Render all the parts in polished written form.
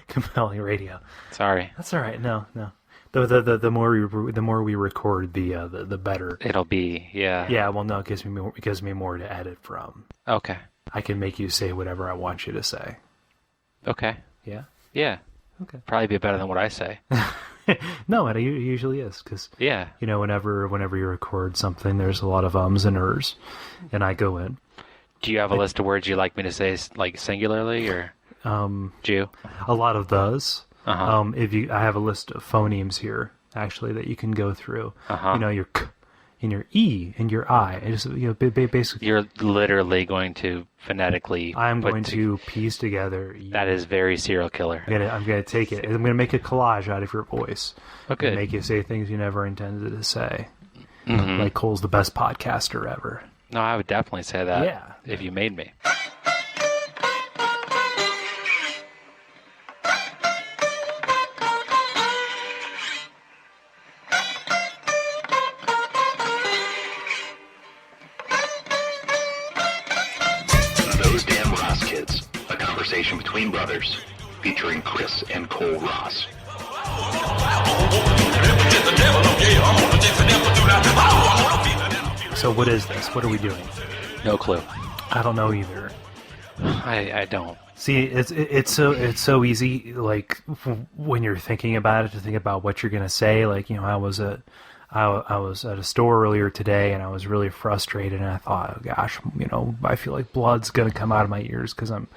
compelling radio. Sorry. That's all right. No. The more we record, the better it'll be. Yeah. Yeah. Well, no, it gives me more to edit from. Okay. I can make you say whatever I want you to say. Okay. Yeah. Yeah. Okay. Probably be better than what I say. No, it usually is because yeah. Whenever you record something, there's a lot of ums and ers, and I go in. Do you have a list of words you'd like me to say, like singularly, or Jew? A lot of those. Uh-huh. I have a list of phonemes here actually that you can go through. Uh-huh. Your k and your e and your I. And just basically. You're literally going to phonetically. I'm going to piece together. That is very serial killer. I'm gonna take it. I'm gonna make a collage out of your voice. Okay. And make you say things you never intended to say. Mm-hmm. Like Cole's the best podcaster ever. No, I would definitely say that. Yeah. If you made me. Between brothers, featuring Chris and Cole Ross. So what is this? What are we doing? No clue. I don't know either. I don't. See, it's so easy. Like when you're thinking about it, to think about what you're gonna say. Like I was at a store earlier today, and I was really frustrated. And I thought, oh gosh, I feel like blood's gonna come out of my ears because I'm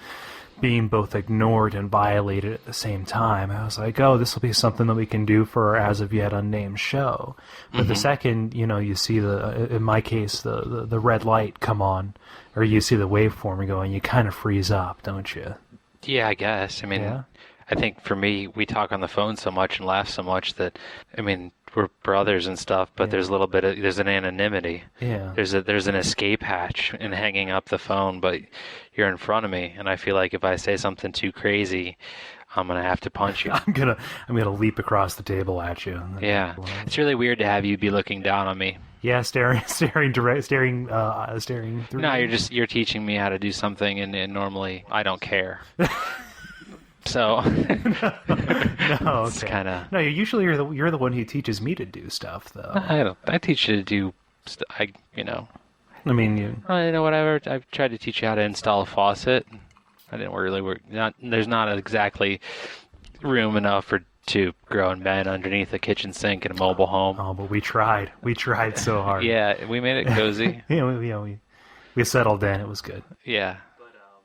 being both ignored and violated at the same time. I was like, oh, this will be something that we can do for our as of yet unnamed show. But the second, you see in my case, the red light come on, or you see the waveform going, you kind of freeze up, don't you? Yeah, I guess. I mean, yeah? I think for me, we talk on the phone so much and laugh so much that, we're brothers and stuff, but there's a little bit of, there's an anonymity. Yeah. There's an escape hatch in hanging up the phone, but you're in front of me, and I feel like if I say something too crazy, I'm gonna have to punch you. I'm gonna leap across the table at you. Yeah. It's really weird to have you be looking down on me. Yeah, staring through. No, you're teaching me how to do something, and normally I don't care. So no, it's kind of no. You're the one who teaches me to do stuff, though. I teach you to do. I know whatever. I've tried to teach you how to install a faucet. I didn't really work. There's not exactly room enough for two grown men underneath a kitchen sink in a mobile home. Oh, but we tried. We tried so hard. Yeah, we made it cozy. We settled in. It was good. Yeah.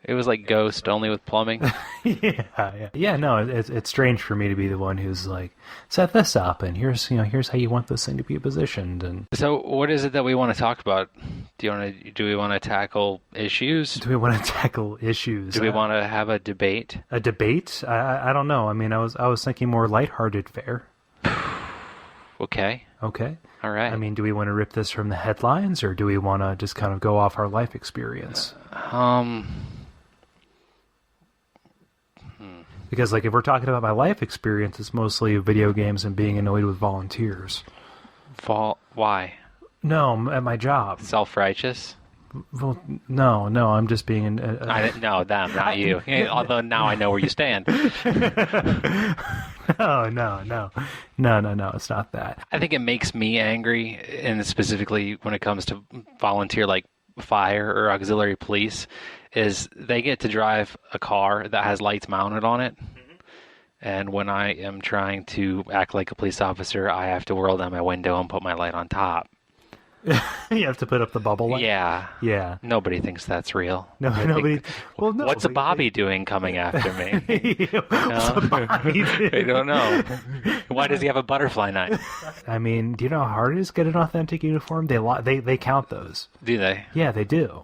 It was like Ghost, only with plumbing. Yeah. No, it's strange for me to be the one who's like, set this up, and here's how you want this thing to be positioned. And so, what is it that we want to talk about? Do we want to tackle issues? Do we want to tackle issues? Do we want to have a debate? A debate? I don't know. I mean, I was thinking more lighthearted fare. Okay. All right. I mean, do we want to rip this from the headlines, or do we want to just kind of go off our life experience? Because, like, if we're talking about my life experience, it's mostly video games and being annoyed with volunteers. Why? No, at my job. Self-righteous? Well, no, I'm just being... No, them, not you. Although now I know where you stand. No, it's not that. I think it makes me angry, and specifically when it comes to volunteer, like fire or auxiliary police, is they get to drive a car that has lights mounted on it. Mm-hmm. And when I am trying to act like a police officer, I have to whirl down my window and put my light on top. You have to put up the bubble light? Yeah. Nobody thinks that's real. No, nobody. Well, no. What's a Bobby doing coming after me? What's a Bobby doing? I don't know. Why does he have a butterfly knife? I mean, do you know how hard it is to get an authentic uniform? They count those. Do they? Yeah, they do.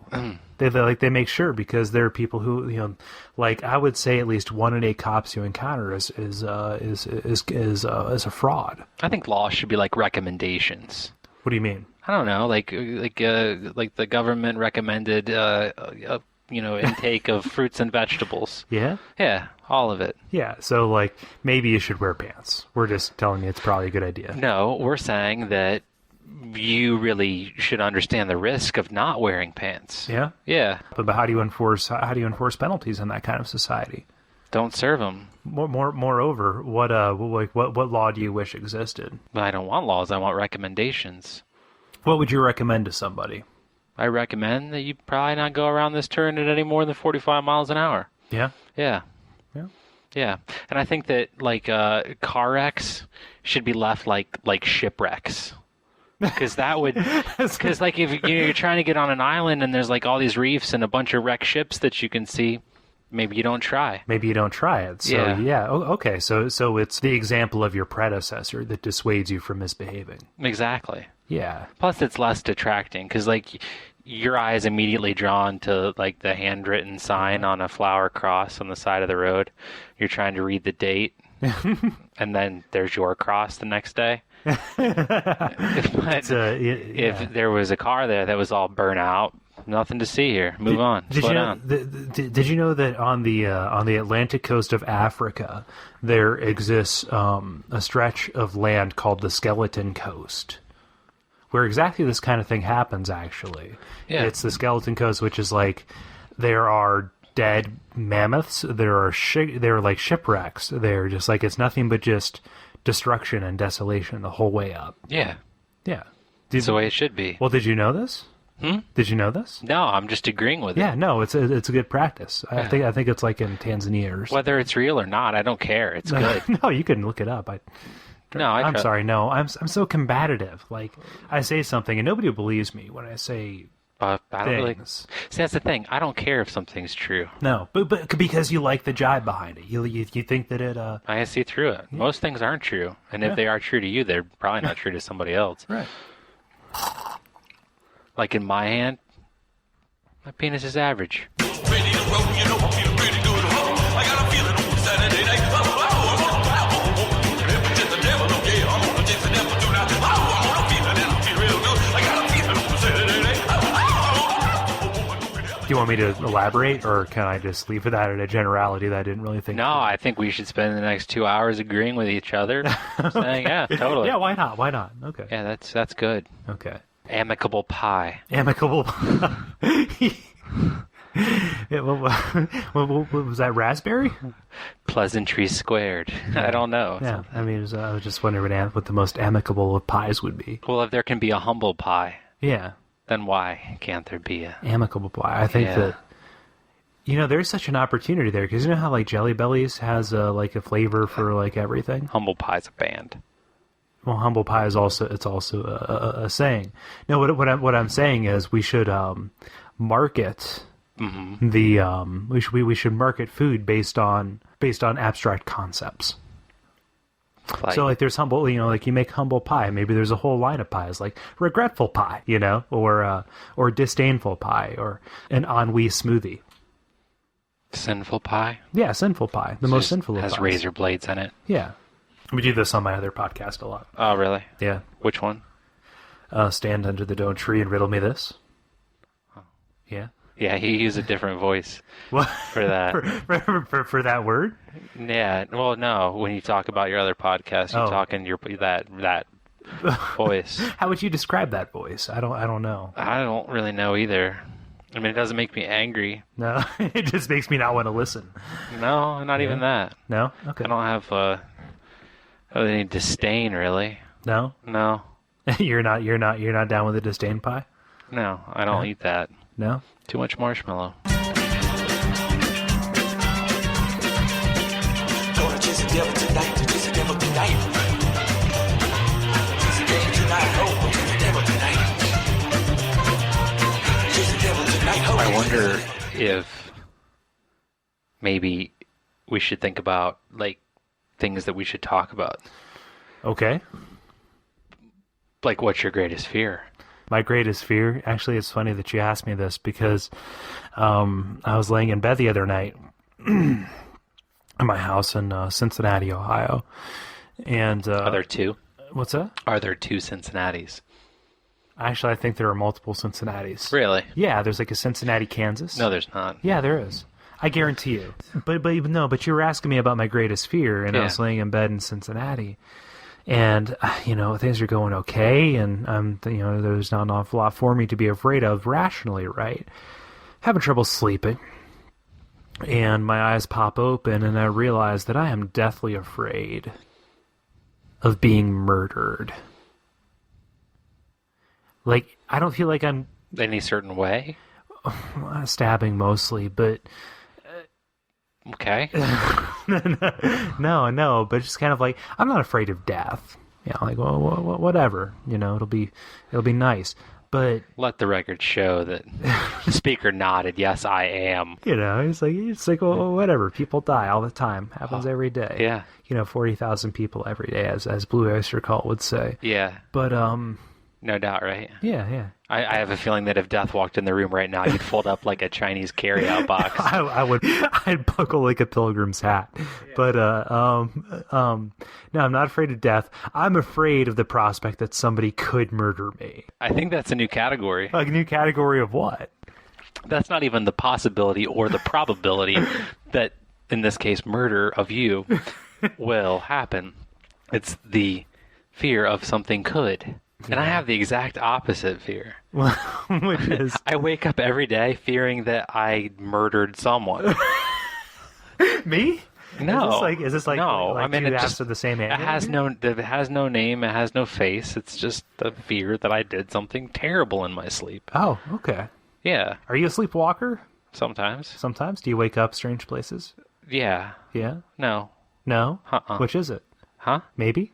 They make sure, because there are people who, like, I would say at least 1 in 8 cops you encounter is a fraud. I think laws should be like recommendations. What do you mean? I don't know, like the government recommended, intake of fruits and vegetables. Yeah? Yeah, all of it. Yeah, so, like, maybe you should wear pants. We're just telling you it's probably a good idea. No, we're saying that you really should understand the risk of not wearing pants. Yeah? Yeah. But how do you enforce penalties in that kind of society? Don't serve them. Moreover, what law do you wish existed? But I don't want laws. I want recommendations. What would you recommend to somebody? I recommend that you probably not go around this turn at any more than 45 miles an hour. Yeah. Yeah. Yeah. Yeah. And I think that car wrecks should be left like shipwrecks. Because that would, because if you're trying to get on an island and there's all these reefs and a bunch of wrecked ships that you can see, maybe you don't try. Maybe you don't try it. So, yeah. Okay. So it's the example of your predecessor that dissuades you from misbehaving. Exactly. Yeah. Plus, it's less detracting because your eye is immediately drawn to the handwritten sign on a flower cross on the side of the road. You're trying to read the date, and then there's your cross the next day. If there was a car there that was all burnt out, nothing to see here. Move on. Slow down. Did you know that on the Atlantic coast of Africa there exists a stretch of land called the Skeleton Coast, where exactly this kind of thing happens? Actually, it's the Skeleton Coast, which is there are dead mammoths. There are shipwrecks. They're just it's nothing but just destruction and desolation the whole way up. Yeah. Yeah. That's the way it should be. Well, did you know this? Did you know this? No, I'm just agreeing with it. Yeah, no, it's a good practice. I think it's in Tanzania or something. Whether it's real or not, I don't care. It's good. No, you can look it up. I'm sorry. No, I'm so combative. I say something and nobody believes me when I say I don't really. things. See, that's the thing. I don't care if something's true. No, but because you like the jibe behind it, you think that it. I can see through it. Yeah. Most things aren't true, and if they are true to you, they're probably not true to somebody else. Right. Like in my hand, my penis is average. Do you want me to elaborate, or can I just leave it at a generality that I didn't really think? No, I think we should spend the next 2 hours agreeing with each other, saying, yeah, totally. Yeah, why not? Why not? Okay. Yeah, that's good. Okay. Amicable pie. Amicable pie. What was that, raspberry? Pleasantry squared. I don't know. Yeah, I mean, I was just wondering what the most amicable of pies would be. Well, if there can be a humble pie. Yeah. Then why can't there be a amicable pie? I think that there's such an opportunity there, because you know how Jelly Bellies has a flavor for everything. Humble pie's a band. Well, humble pie is also a saying. No, what I'm saying is we should market we should market food based on abstract concepts. So there's humble, you make humble pie. Maybe there's a whole line of pies, like regretful pie, or disdainful pie, or an ennui smoothie. Sinful pie? Yeah, sinful pie. The most sinful of pies. Has razor blades in it. Yeah. We do this on my other podcast a lot. Oh, really? Yeah. Which one? Stand under the Don't Tree and riddle me this. Oh. Yeah. Yeah, he used a different voice what? For that. for that word? Yeah. Well, no. When you talk about your other podcast, you talk in that voice. How would you describe that voice? I don't know. I don't really know either. I mean, it doesn't make me angry. No, it just makes me not want to listen. No, not even that. No? Okay. I don't have any disdain, really. No? No. You're not down with the disdain pie? No, I don't eat that. No? Too much marshmallow. I wonder if maybe we should think about things that we should talk about. Okay. What's your greatest fear? My greatest fear, actually, it's funny that you asked me this, because I was laying in bed the other night in my house in Cincinnati, Ohio. And are there two? What's that? Are there two Cincinnatis? Actually, I think there are multiple Cincinnatis. Really? Yeah, there's a Cincinnati, Kansas. No, there's not. Yeah, there is. I guarantee you. But you were asking me about my greatest fear, and I was laying in bed in Cincinnati. And, things are going okay, and there's not an awful lot for me to be afraid of rationally, right? Having trouble sleeping. and my eyes pop open, and I realize that I am deathly afraid of being murdered. Like, I don't feel like I'm Any certain way? stabbing mostly, but Okay. no, but just kind of like, I'm not afraid of death. Like, well, whatever, it'll be nice. But Let the record show that the speaker nodded, yes, I am. it's like, well, whatever. People die all the time. Happens every day. Yeah. 40,000 people every day, as Blue Oyster Cult would say. Yeah. But No doubt, right? yeah. I have a feeling that if death walked in the room right now, you'd fold up like a Chinese carry-out box. I'd buckle like a pilgrim's hat. Yeah. But no, I'm not afraid of death. I'm afraid of the prospect that somebody could murder me. I think that's a new category. Like a new category of what? That's not even the possibility or the probability that, in this case, murder of you will happen. It's the fear of something could. And I have the exact opposite fear. Which is? I wake up every day fearing that I murdered someone. Me? No. Is this like no? I mean, two it halves just of the same it animal? has no name. It has no face. It's just the fear that I did something terrible in my sleep. Oh, okay. Yeah. Are you a sleepwalker? Sometimes. Sometimes. Do you wake up strange places? Yeah. Yeah. No. No. Uh-uh. Which is it? Huh? Maybe.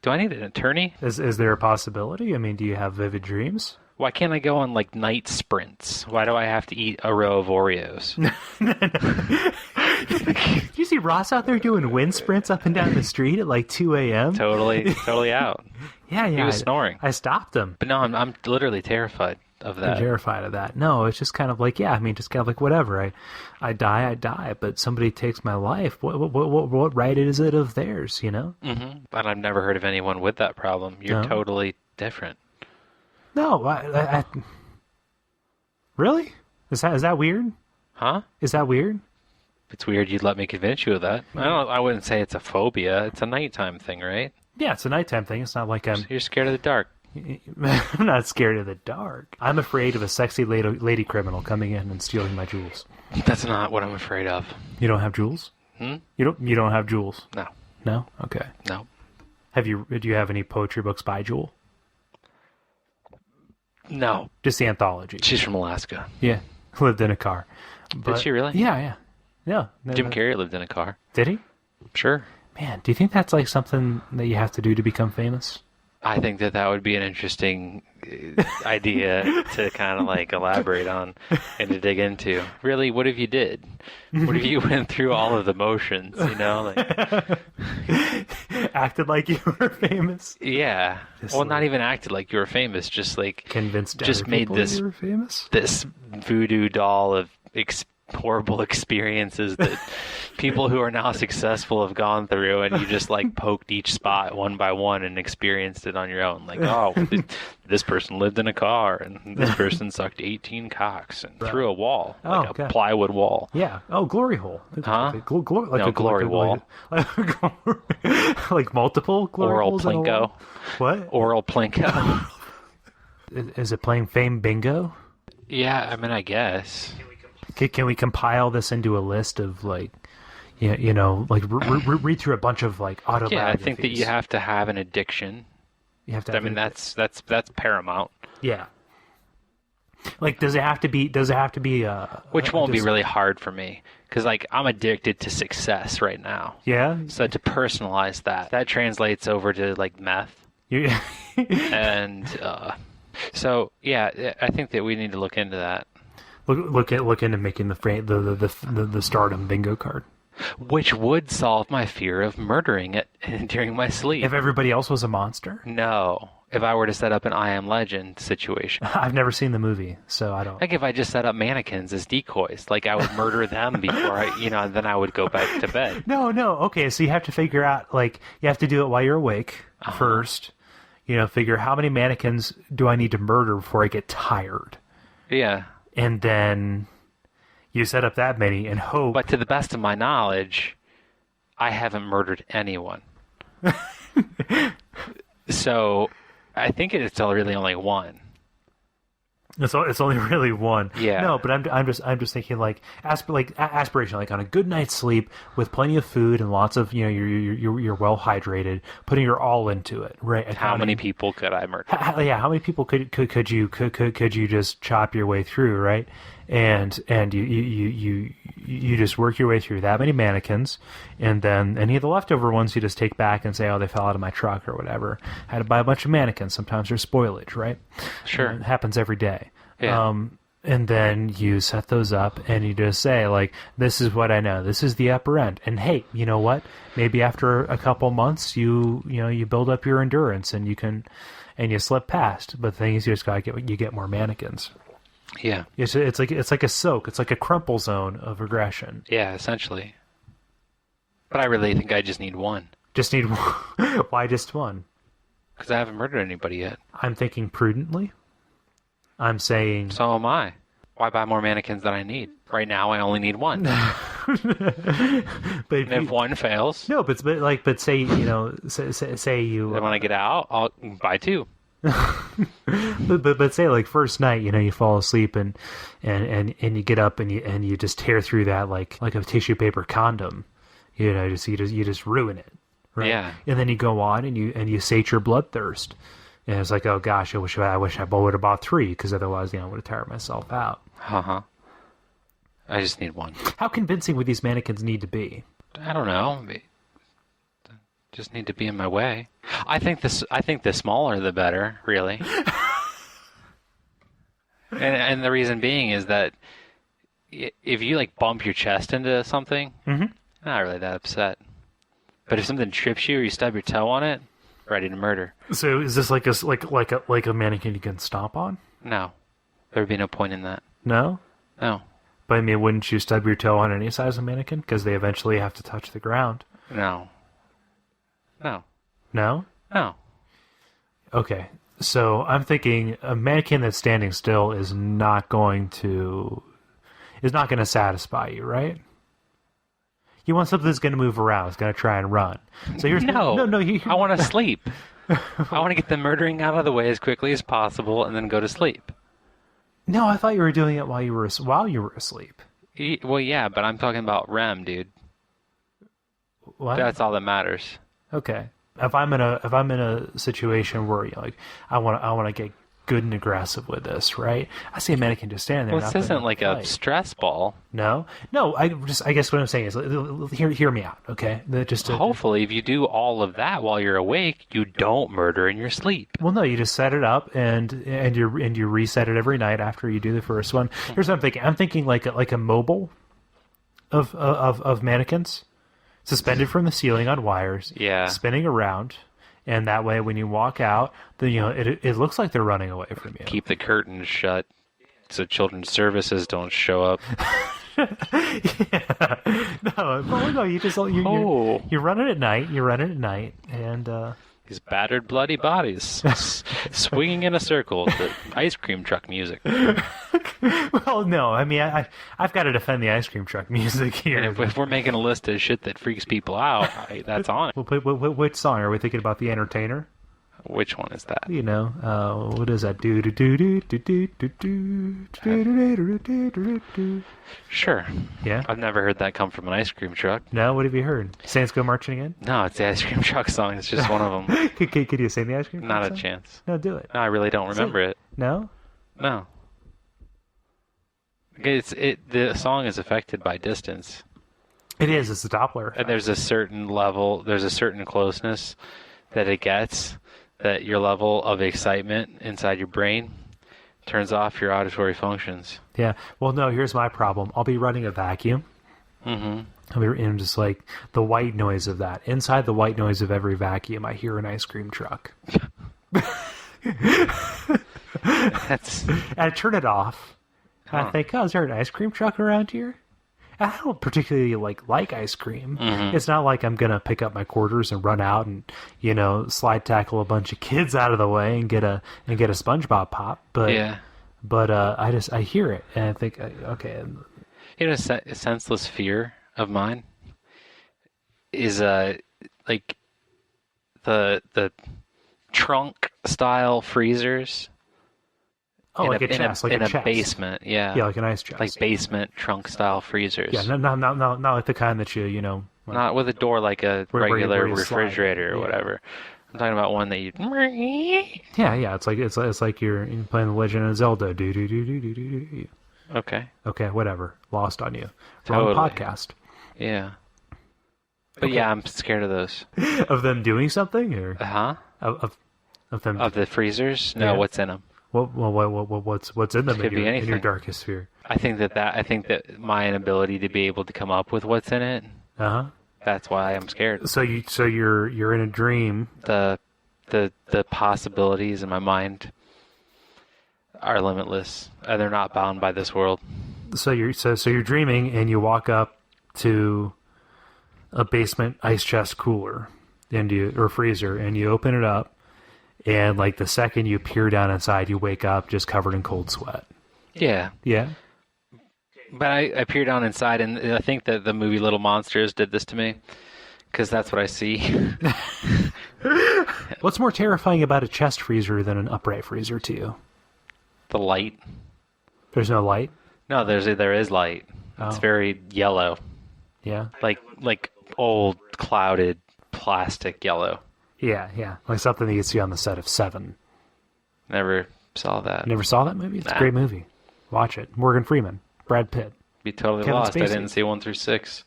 Do I need an attorney? Is there a possibility? I mean, do you have vivid dreams? Why can't I go on like night sprints? Why do I have to eat a row of Oreos? Did you see Ross out there doing wind sprints up and down the street at like 2 a.m.? Totally out. Yeah. He was snoring. I stopped him. But no, I'm literally terrified of that. I'm terrified of that. No, it's just kind of like, just kind of like whatever. I die, but somebody takes my life. What right is it of theirs, Mm-hmm. But I've never heard of anyone with that problem. You're totally different. No, I really? Is that weird? Huh? Is that weird? If it's weird, you'd let me convince you of that. I wouldn't say it's a phobia. It's a nighttime thing, right? Yeah, it's a nighttime thing. It's not like You're scared of the dark. I'm not scared of the dark. I'm afraid of a sexy lady criminal coming in and stealing my jewels. That's not what I'm afraid of. You don't have jewels? Hmm? You don't have jewels? No. No? Do you have any poetry books by Jewel? No. Just the anthology. She's from Alaska. Yeah. Lived in a car. Did she really? Yeah. Jim Carrey lived in a car. Did he? Sure. Man, do you think that's like something that you have to do to become famous? I think that would be an interesting idea to kind of like elaborate on and to dig into. Really, what if you did? What if you went through all of the motions, Acted like you were famous? Yeah. Not even acted like you were famous, just like convinced just made this you were famous? This voodoo doll of horrible experiences that people who are now successful have gone through, and you just like poked each spot one by one and experienced it on your own. Like, this person lived in a car, and this person sucked 18 cocks and through a wall, like a plywood wall. Yeah. Oh, glory hole. Huh? Glory wall. Like multiple glory Oral holes plinko. What? Oral plinko. Is it playing Fame Bingo? Yeah, I mean, I guess. Can we compile this into a list of like, read through a bunch of like autobiographies? Yeah, I think that you have to have an addiction. You have to. I mean, that's paramount. Yeah. Like, does it have to be? Which won't be really hard for me, because like I'm addicted to success right now. Yeah. So to personalize that translates over to like meth. And so yeah, I think that we need to look into that. Look into making the stardom bingo card, which would solve my fear of murdering it during my sleep. If everybody else was a monster? No. If I were to set up an I Am Legend situation. I've never seen the movie, so I don't. Like if I just set up mannequins as decoys, like I would murder them before then I would go back to bed. No. Okay, so you have to figure out, like, you have to do it while you're awake first. Figure how many mannequins do I need to murder before I get tired. Yeah. And then you set up that many and hope. But to the best of my knowledge, I haven't murdered anyone. So I think it's still really only one. It's only really one. Yeah. No, but I'm just thinking like aspiration, like on a good night's sleep with plenty of food and lots of you're well hydrated, putting your all into it, right? How many people could I murder? How many people could you just chop your way through, right? And you just work your way through that many mannequins, and then any of the leftover ones you just take back and say, oh, they fell out of my truck or whatever. I had to buy a bunch of mannequins. Sometimes there's spoilage, right? Sure. It happens every day. Yeah. And then you set those up and you just say, like, this is what I know. This is the upper end. And hey, you know what? Maybe after a couple months, you build up your endurance and you slip past. But the thing is, you just get more mannequins. Yeah. It's like a soak. It's like a crumple zone of regression. Yeah, essentially. But I really think I just need one. Just need one. Why just one? Because I haven't murdered anybody yet. I'm thinking prudently. I'm saying... So am I. Why buy more mannequins than I need? Right now, I only need one. but And if one fails... No, but say, say you... Then when I get out, I'll buy two. but say like first night, you fall asleep and you get up and you just tear through that like a tissue paper condom. You just ruin it. Right? Yeah. And then you go on and you sate your bloodthirst. And it's like, oh gosh, I wish I would have bought 3 because otherwise, I would have tired myself out. Uh-huh. I just need one. How convincing would these mannequins need to be? I don't know. They just need to be in my way. I think the smaller the better, really. and the reason being is that if you like bump your chest into something, I'm not really that upset. But if something trips you or you stub your toe on it, ready to murder. So is this like a mannequin you can stomp on? No. There would be no point in that. No? No. But I mean, wouldn't you stub your toe on any size of mannequin? Because they eventually have to touch the ground. No. No. No? No. Okay. So I'm thinking a mannequin that's standing still is not going to satisfy you, right? You want something that's going to move around. It's going to try and run. So here's no. I want to sleep. I want to get the murdering out of the way as quickly as possible and then go to sleep. No, I thought you were doing it while you were asleep. Well, yeah, but I'm talking about REM, dude. What? That's all that matters. Okay. If I'm in a situation where I want to get good and aggressive with this, right? I see a mannequin just standing there. Well, this isn't like a stress ball. No. I guess what I'm saying is, hear me out, okay? Hopefully, if you do all of that while you're awake, you don't murder in your sleep. Well, no, you just set it up and you reset it every night after you do the first one. Here's what I'm thinking. I'm thinking like a mobile of mannequins suspended from the ceiling on wires, spinning around. And that way, when you walk out, then it looks like they're running away from you. Keep the curtains shut so children's services don't show up. Yeah. No, you run it at night. You run it at night, and These battered, bloody bodies swinging in a circle to ice cream truck music. Well, no, I mean, I've got to defend the ice cream truck music here. And if we're making a list of shit that freaks people out, that's on it. Well, which song are we thinking about? The Entertainer? Which one is that? What is that? Do do do do do do do do do do do. Sure. Yeah. I've never heard that come from an ice cream truck. No, what have you heard? Saints Go Marching In? No, it's the ice cream truck song. It's just one of them. Could you sing the ice cream truck Not song? a chance. No, do it. No, I really don't remember it. No? No. The song is affected by distance. It is. It's the Doppler effect. And there's a certain level, there's a certain closeness that it gets, that your level of excitement inside your brain turns off your auditory functions. Yeah. Well, no, here's my problem. I'll be running a vacuum. Mm-hmm. And just like the white noise of that. Inside the white noise of every vacuum, I hear an ice cream truck. And I turn it off. And I think, is there an ice cream truck around here? And I don't particularly like ice cream. Mm-hmm. It's not like I'm going to pick up my quarters and run out and, slide tackle a bunch of kids out of the way and get a SpongeBob pop. But, yeah. But I hear it and I think, okay. A senseless fear of mine is like the trunk style freezers Oh, like a chest, like in a a chest. basement. Yeah. Yeah, like an ice chest. Like basement trunk style freezers. Yeah, not like the kind that you know. Like, Not with a door like a Where you- regular where you slide. refrigerator or Yeah. whatever. I'm talking about one that you. yeah. It's like you're playing The Legend of Zelda. Do do do do do do do. Okay. Okay, whatever. Lost on you. Totally. Wrong podcast. Yeah. But Okay. yeah, I'm scared of those. Of them doing something, or Huh? of them. Of the freezers? No, Yeah. what's in them? What's in them Could be in your anything. darkest fear? I think that my inability to be able to come up with what's in it. Uh huh. That's why I'm scared. So you're in a dream. The possibilities in my mind are limitless, and they're not bound by this world. So you're dreaming, and you walk up to a basement ice chest cooler, or freezer, and you open it up, and like the second you peer down inside, you wake up just covered in cold sweat. Yeah. Yeah. But I peer down inside, and I think that the movie Little Monsters did this to me, because that's what I see. What's more terrifying about a chest freezer than an upright freezer to you? The light. There's no light. No, there is light. It's Oh. very yellow, Yeah. like old clouded plastic yellow. Yeah. Like something that you see on the set of Seven. Never saw that. Never saw that movie? It's a Nah. great movie. Watch it. Morgan Freeman, Brad Pitt. Be totally Kevin lost. I Spacey. didn't see 1 through 6.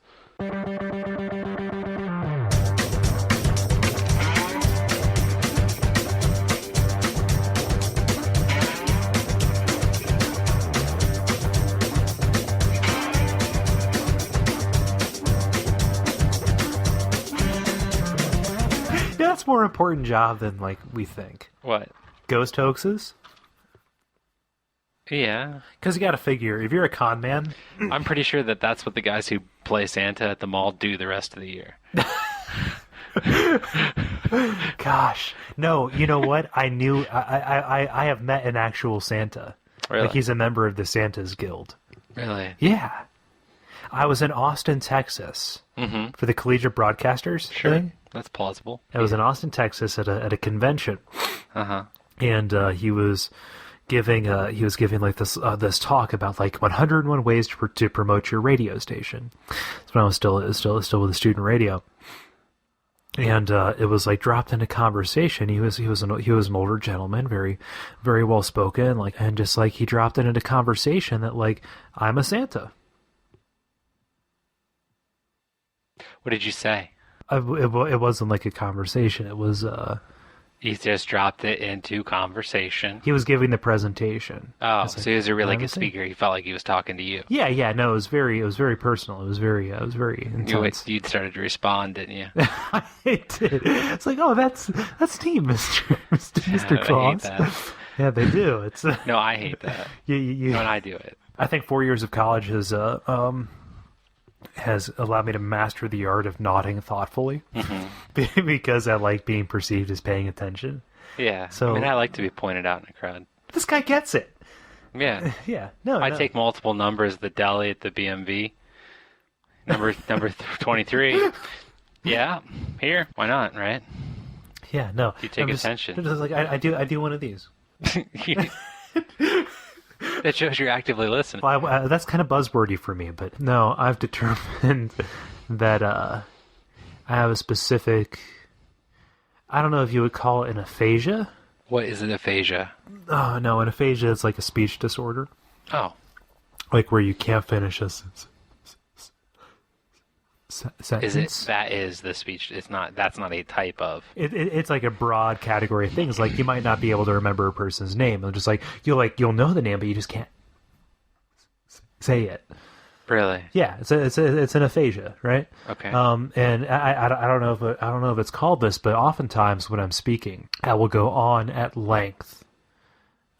Yeah, that's a more important job than like we think. What? Ghost hoaxes? Yeah. Because you got to figure, if you're a con man, I'm pretty sure that that's what the guys who play Santa at the mall do the rest of the year. gosh, no, you know what? I have met an actual Santa. Really? Like he's a member of the Santa's Guild. Really? Yeah. I was in Austin, Texas for the Collegiate Broadcasters Sure. thing. That's plausible. I was in Austin, Texas at a convention, Uh-huh. and he was giving like this talk about like 101 ways to promote your radio station. That's when I was still with the student radio, and it was like dropped into conversation. He was an older gentleman, very very well spoken, like, and just like he dropped it into conversation that like I'm a Santa. What did you say? It wasn't like a conversation. It was He just dropped it into conversation. he was giving the presentation. Oh, It's like, so he was a really I'm a good speaker. He felt like he was talking to you. Yeah. No, it was very personal. It was very intense. You started to respond, didn't you? I did. It's like, oh, that's team, Mr. I Claus. hate that. Yeah, they do. It's No, I hate that you. when I do it. I think 4 years of college has allowed me to master the art of nodding thoughtfully because I like being perceived as paying attention. Yeah. So- I mean, I like to be pointed out in a crowd. This guy gets it. Yeah. Yeah. No, I no. take multiple numbers at the deli at the BMV. Number 23. Yeah, here. Why not, right? Yeah, no. You take I'm just- attention. I'm just like I do one of these. That shows you're actively listening. Well, that's kind of buzzwordy for me, but no, I've determined that I have a specific. I don't know if you would call it an aphasia. What is an aphasia? Oh no, an aphasia is like a speech disorder, Oh, like where you can't finish a sentence. is it? That is the speech. It's not. That's not a type of. It's like a broad category of things. Like you might not be able to remember a person's name. It's just like you'll know the name, but you just can't say it. Really? Yeah, it's an aphasia, right? Okay. And I don't know if it's called this, but oftentimes when I'm speaking, I will go on at length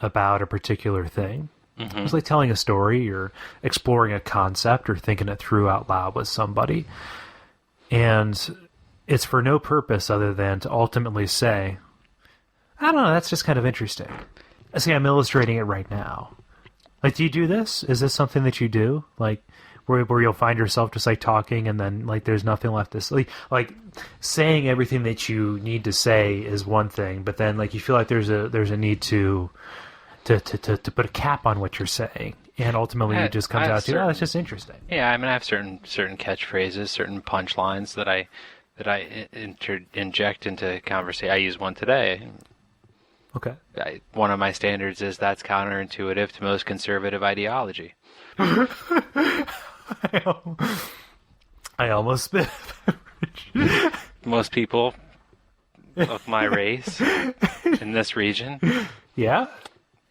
about a particular thing. It's like telling a story or exploring a concept or thinking it through out loud with somebody. And it's for no purpose other than to ultimately say, I don't know, that's just kind of interesting. See, I'm illustrating it right now. Like, do you do this? Is this something that you do? Like, where you'll find yourself just like talking and then like there's nothing left to say. Like saying everything that you need to say is one thing, but then like you feel like there's a need to to put a cap on what you're saying, and ultimately it just comes out to, oh, that's just interesting. Yeah, I mean, I have certain catchphrases, certain punchlines that I inject into conversation. I use one today. Okay. One of my standards is that's counterintuitive to most conservative ideology. I almost spit. Most people of my race in this region, Yeah.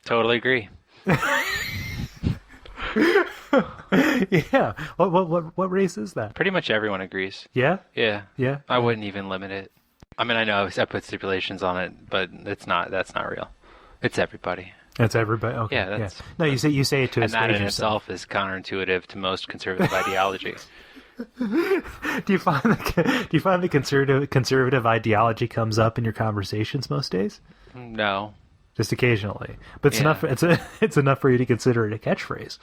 totally agree. Yeah. What race is that? Pretty much everyone agrees. Yeah. Yeah. Yeah. I wouldn't even limit it. I mean, I know I put stipulations on it, but that's not real. It's everybody. That's everybody. Okay. Yeah, that's- No, you say it to And that in yourself. itself is counterintuitive to most conservative ideology. Do you find the conservative ideology comes up in your conversations most days? No. Just occasionally, but it's Yeah. enough. It's enough for you to consider it a catchphrase.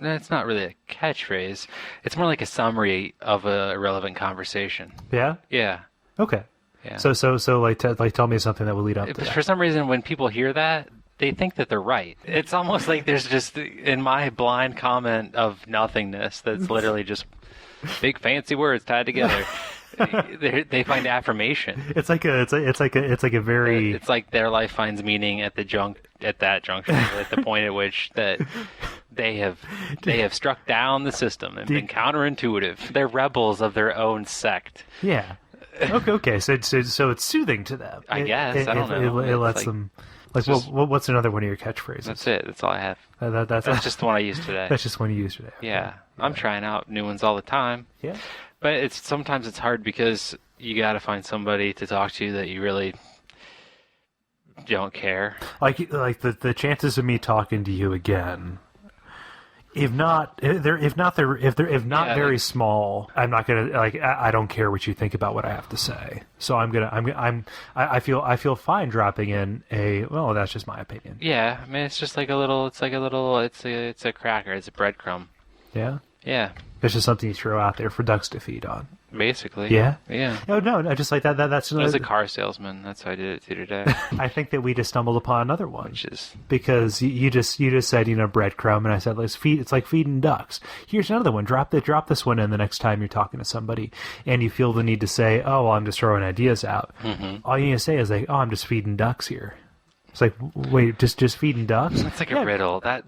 It's not really a catchphrase. It's more like a summary of a relevant conversation. Yeah. Yeah. Okay. Yeah. So tell me something that would lead up to that. For some reason, when people hear that, they think that they're right. It's almost like there's just, in my blind comment of nothingness, that's literally just big fancy words tied together. They find affirmation. It's like a very. It's like their life finds meaning at that junction, at the point at which that they have struck down the system and been counterintuitive. They're rebels of their own sect. Yeah. Okay. So it's soothing to them. I guess. I don't know. It lets them. Like, just- what's another one of your catchphrases? That's it. That's all I have. That's That's just the one I used today. That's just one you used today. Yeah. I'm trying out new ones all the time. Yeah. But sometimes it's hard because you got to find somebody to talk to that you really don't care. Like the chances of me talking to you again, if not very small, I'm not gonna I don't care what you think about what I have to say. So I feel fine dropping in that's just my opinion. Yeah, I mean it's just like it's a cracker, it's a breadcrumb. Yeah. Yeah, It's just something you throw out there for ducks to feed on. basically. Yeah. Yeah. No, just like that. That's As a car salesman, that's how I did it to today. I think that we just stumbled upon another one. Which is Because you just said breadcrumb, and I said it's like feeding ducks. Here's another one. Drop this one in the next time you're talking to somebody, and you feel the need to say, "Oh, well, I'm just throwing ideas out." Mm-hmm. All you need to say is like, "Oh, I'm just feeding ducks here." It's like, wait, just feeding ducks? That's like a riddle. That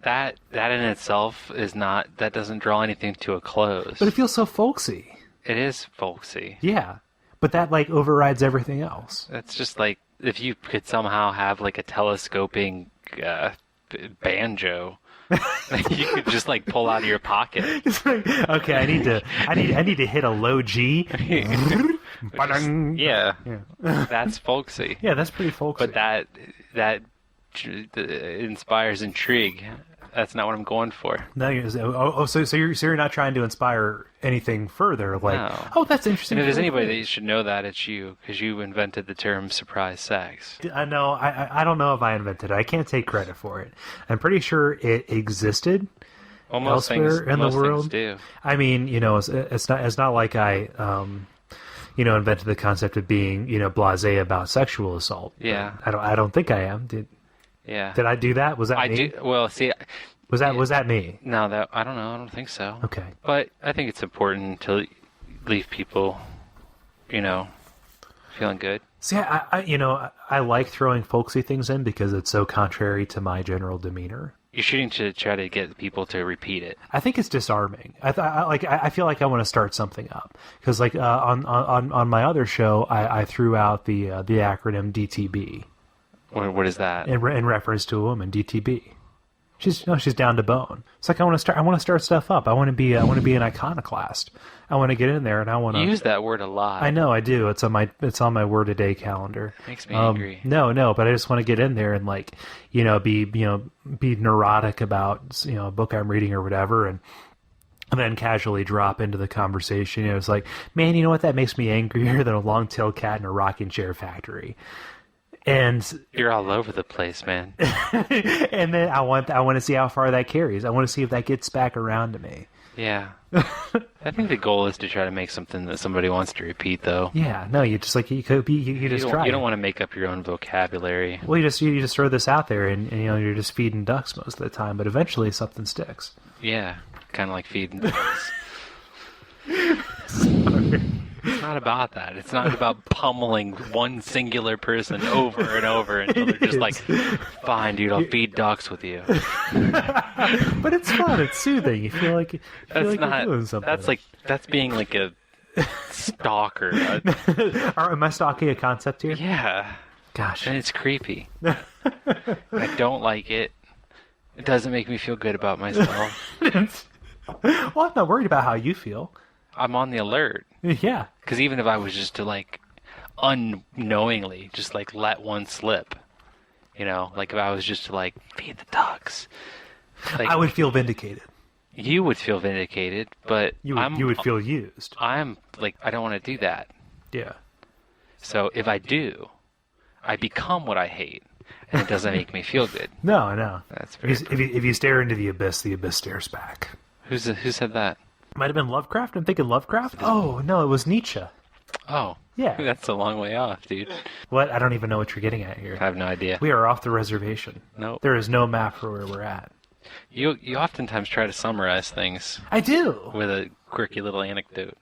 in itself is not. That doesn't draw anything to a close. But it feels so folksy. It is folksy. Yeah, but that overrides everything else. It's just like if you could somehow have like a telescoping banjo. You could just pull out of your pocket. It's like, okay, I need to hit a low G. Yeah, that's folksy. Yeah, that's pretty folksy. But that inspires intrigue. That's not what I'm going for. No, so you're not trying to inspire anything further? No. Oh, that's interesting. And if there's anybody that you should know that, it's you, because you invented the term surprise sex. I know. I don't know if I invented it. I can't take credit for it. I'm pretty sure it existed elsewhere in the world. Do. I mean, it's not like I invented the concept of being blasé about sexual assault. Yeah. I don't think I am. Yeah. Did I do that? Was that I me? do. Well, see. Was that me? No, I don't know. I don't think so. Okay. But I think it's important to leave people, feeling good. See, I like throwing folksy things in because it's so contrary to my general demeanor. You're shooting to try to get people to repeat it. I think it's disarming. I feel like I want to start something up because on my other show I threw out the acronym DTB. What is that? In reference to a woman, DTB. She's down to bone. It's like I want to start stuff up. I want to be an iconoclast. I want to get in there and I want to You use that word a lot. I know I do. It's on my word a day calendar. Makes me angry. No, but I just want to get in there and be neurotic about a book I'm reading or whatever, and then casually drop into the conversation. It's like, man, you know what? That makes me angrier than a long-tailed cat in a rocking chair factory. And you're all over the place, man. And then I want to see how far that carries. I want to see if that gets back around to me. Yeah. I think the goal is to try to make something that somebody wants to repeat, though. Yeah, no, you just like you just try. You don't want to make up your own vocabulary. Well, you just throw this out there, and you're just feeding ducks most of the time, but eventually something sticks. Yeah, kind of like feeding ducks. It's not about that. It's not about pummeling one singular person over and over until they're just like, fine, dude, I'll feed ducks with you. But it's fun. It's soothing. You feel like you're doing something. That's being like a stalker. Am I stalking a concept here? Yeah. Gosh. And it's creepy. I don't like it. It doesn't make me feel good about myself. Well, I'm not worried about how you feel. I'm on the alert. Yeah. Because even if I was just to like unknowingly just like let one slip, like if I was just to like feed the ducks, like, I would feel vindicated. You would feel vindicated, but you would feel used. I'm like, I don't want to do that. Yeah. So if I do, I become what I hate, and it doesn't make me feel good. No. That's very if you stare into the abyss stares back. Who said that? Might have been Lovecraft. I'm thinking Lovecraft. Oh no, it was Nietzsche. Oh, yeah. That's a long way off, dude. What? I don't even know what you're getting at here. I have no idea. We are off the reservation. No, there is no map for where we're at. You oftentimes try to summarize things. I do. With a quirky little anecdote.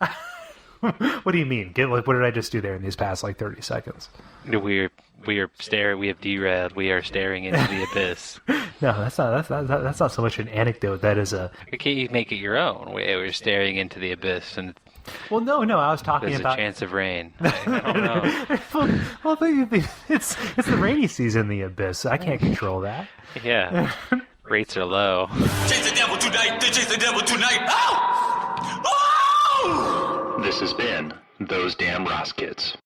What do you mean? What did I just do there in these past 30 seconds? We are staring. We have derailed. We are staring into the abyss. No, that's not so much an anecdote. That is a. Can't you make it your own? We're staring into the abyss, and well, no. I was talking there's about. a chance of rain. I don't know. well, it's the rainy season in the abyss. I can't control that. Yeah, rates are low. Chase the devil tonight. Chase the devil tonight. Oh! Oh! This has been Those Damn Ross Kids.